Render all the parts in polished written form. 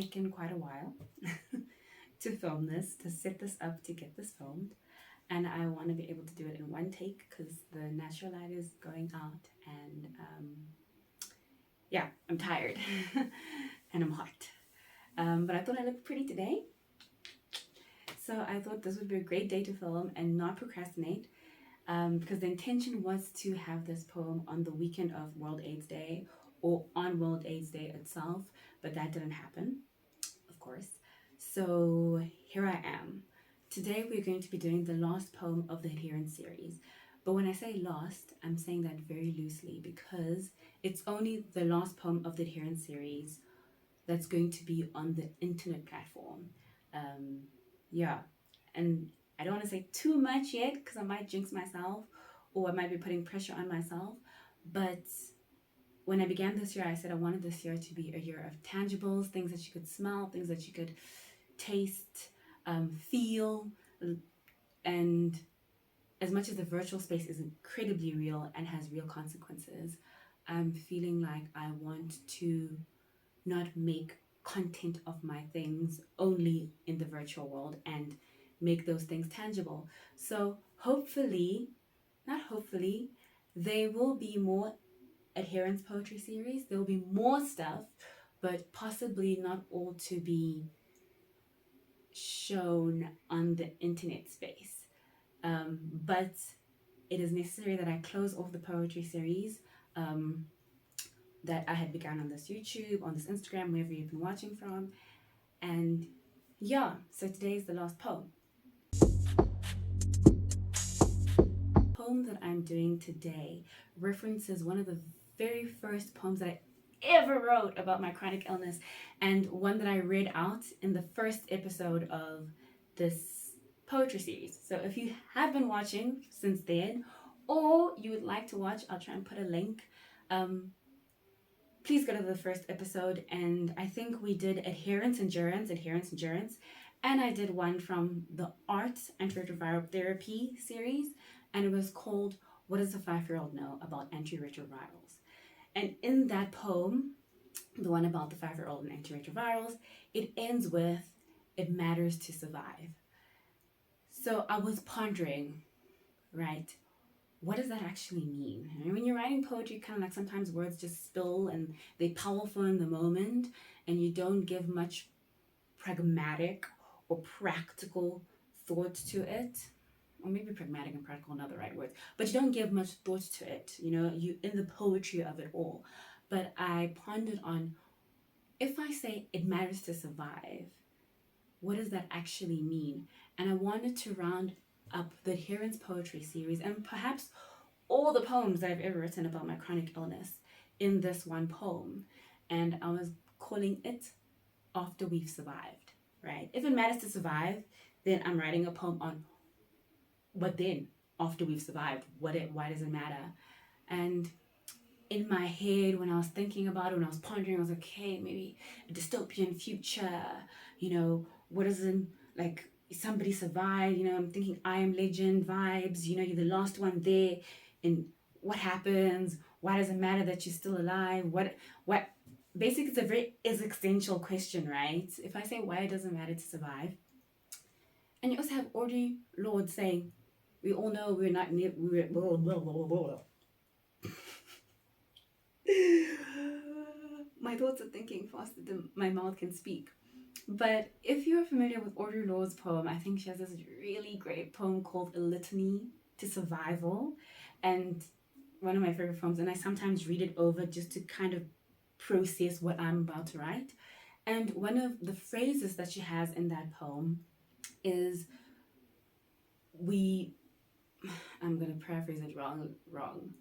taken quite a while to film this, to set this up, to get this filmed. And I want to be able to do it in one take because the natural light is going out and yeah, I'm tired and I'm hot. But I thought I looked pretty today. So I thought this would be a great day to film and not procrastinate because the intention was to have this poem on the weekend of World AIDS Day or on World AIDS Day itself, but that didn't happen, of course. So here I am. Today we're going to be doing the last poem of the Adherence series. But when I say last, I'm saying that very loosely because it's only the last poem of the Adherence series that's going to be on the internet platform. Um, yeah, and I don't want to say too much yet because I might jinx myself or I might be putting pressure on myself. But when I began this year, I said I wanted this year to be a year of tangibles, things that you could smell, things that you could taste, feel, and as much as the virtual space is incredibly real and has real consequences, I'm feeling like I want to not make content of my things only in the virtual world and make those things tangible. So hopefully, not hopefully, there will be more Adherence poetry series. There will be more stuff, but possibly not all to be shown on the internet space. But it is necessary that I close off the poetry series that I had begun on this YouTube, on this Instagram, wherever you've been watching from. And yeah, so today is the last poem. Poem that I'm doing today references one of the very first poems that I ever wrote about my chronic illness and one that I read out in the first episode of this poetry series. So if you have been watching since then or you would like to watch, I'll try and put a link. Please go to the first episode, and I think we did Adherence, Endurance, and I did one from the Art Antiretroviral Therapy series, and it was called What Does a 5-Year-Old Know About Antiretrovirals? And in that poem, the one about the 5-year-old and antiretrovirals, it ends with, it matters to survive. So I was pondering, right, what does that actually mean? I mean, when you're writing poetry, kind of like sometimes words just spill and they're powerful in the moment and you don't give much pragmatic or practical thought to it. Or maybe pragmatic and practical are not the right words, but you don't give much thought to it, you in the poetry of it all. But I pondered on, if I say it matters to survive, what does that actually mean? And I wanted to round up the Adherence poetry series and perhaps all the poems that I've ever written about my chronic illness in this one poem. And I was calling it After We've Survived, right? If it matters to survive, then I'm writing a poem on what then, after we've survived, why does it matter? And in my head, when I was thinking about it, when I was pondering, I was like, okay, maybe a dystopian future, what is in, like, somebody survived, I'm thinking I Am Legend vibes, you're the last one there, and what happens? Why does it matter that you're still alive? What, basically, it's a very existential question, right? If I say why it doesn't matter to survive, and you also have Audre Lorde saying, we all know we're not near, we're, blah, blah, blah, blah, blah. My thoughts are thinking faster than my mouth can speak. But if you're familiar with Audre Lorde's poem, I think she has this really great poem called A Litany to Survival. And one of my favorite poems, and I sometimes read it over just to kind of process what I'm about to write. And one of the phrases that she has in that poem is, I'm going to paraphrase it wrong,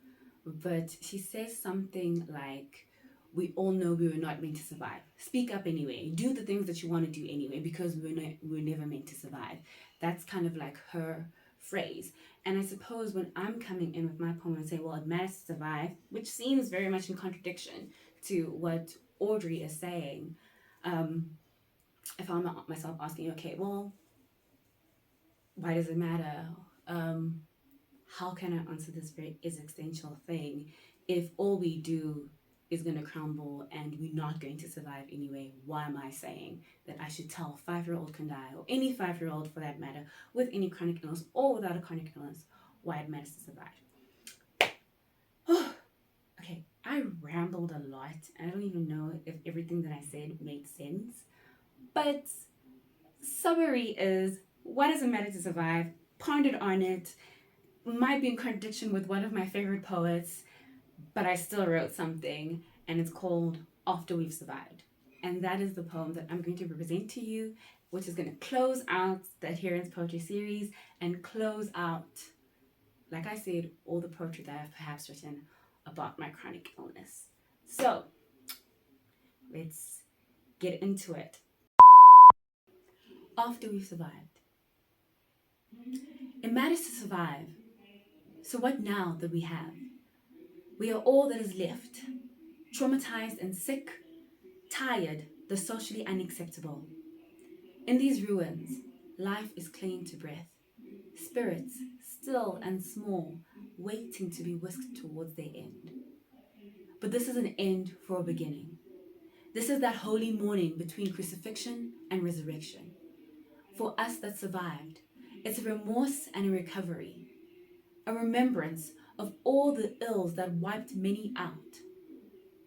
but she says something like, we all know we were not meant to survive. Speak up anyway. Do the things that you want to do anyway, because we're never meant to survive. That's kind of like her phrase. And I suppose when I'm coming in with my poem and say, well, it matters to survive, which seems very much in contradiction to what Audre is saying, I found myself asking, okay, well, why does it matter? How can I answer this very existential thing if all we do is going to crumble and we're not going to survive anyway. Why am I saying that I should tell a 5-year-old can die, or any 5-year-old for that matter, with any chronic illness or without a chronic illness, why it matters to survive? Okay, I rambled a lot. I don't even know if everything that I said made sense. But summary is, why does it matter to survive? Pondered on it. Might be in contradiction with one of my favorite poets, but I still wrote something, and it's called After We've Survived. And that is the poem that I'm going to present to you, which is going to close out the Adherence Poetry series and close out, like I said, all the poetry that I've perhaps written about my chronic illness. So, let's get into it. After we've survived. It matters to survive. So what now that we have? We are all that is left, traumatized and sick, tired, the socially unacceptable. In these ruins, life is clinging to breath, spirits still and small, waiting to be whisked towards their end. But this is an end for a beginning. This is that holy morning between crucifixion and resurrection. For us that survived, it's a remorse and a recovery, a remembrance of all the ills that wiped many out.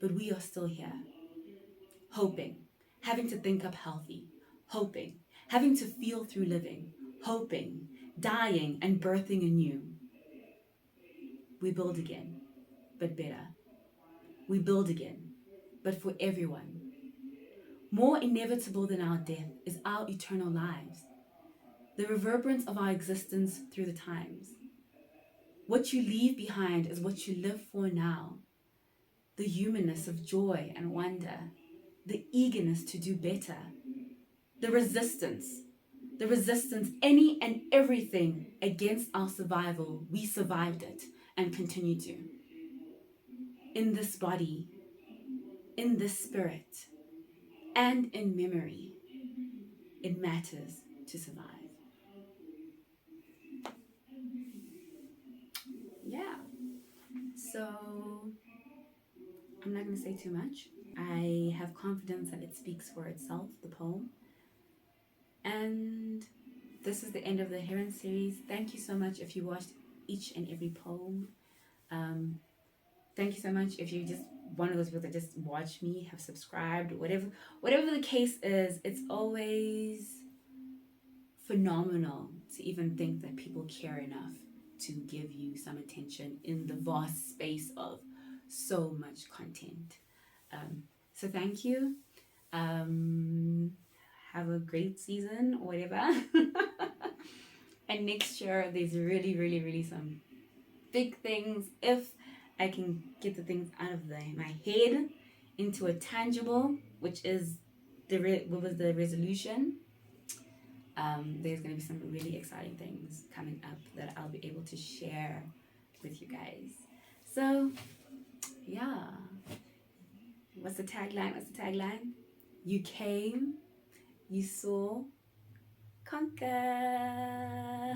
But we are still here, hoping, having to think up healthy, hoping, having to feel through living, hoping, dying and birthing anew. We build again, but better. We build again, but for everyone. More inevitable than our death is our eternal lives, the reverberance of our existence through the times. What you leave behind is what you live for now. The humanness of joy and wonder, the eagerness to do better, the resistance, any and everything against our survival. We survived it and continue to. In this body, in this spirit, and in memory, it matters to survive. Yeah. So I'm not going to say too much. I have confidence that it speaks for itself, the poem. And this is the end of the Adherence series. Thank you so much if you watched each and every poem. Thank you so much if you just one of those people that just watch me, have subscribed, whatever the case is. It's always phenomenal to even think that people care enough to give you some attention in the vast space of so much content. So thank you. Have a great season or whatever. And next year there's really some big things. If I can get the things out of my head into a tangible, which is what was the resolution. There's going to be some really exciting things coming up that I'll be able to share with you guys. So, yeah. What's the tagline? You came, you saw, conquer.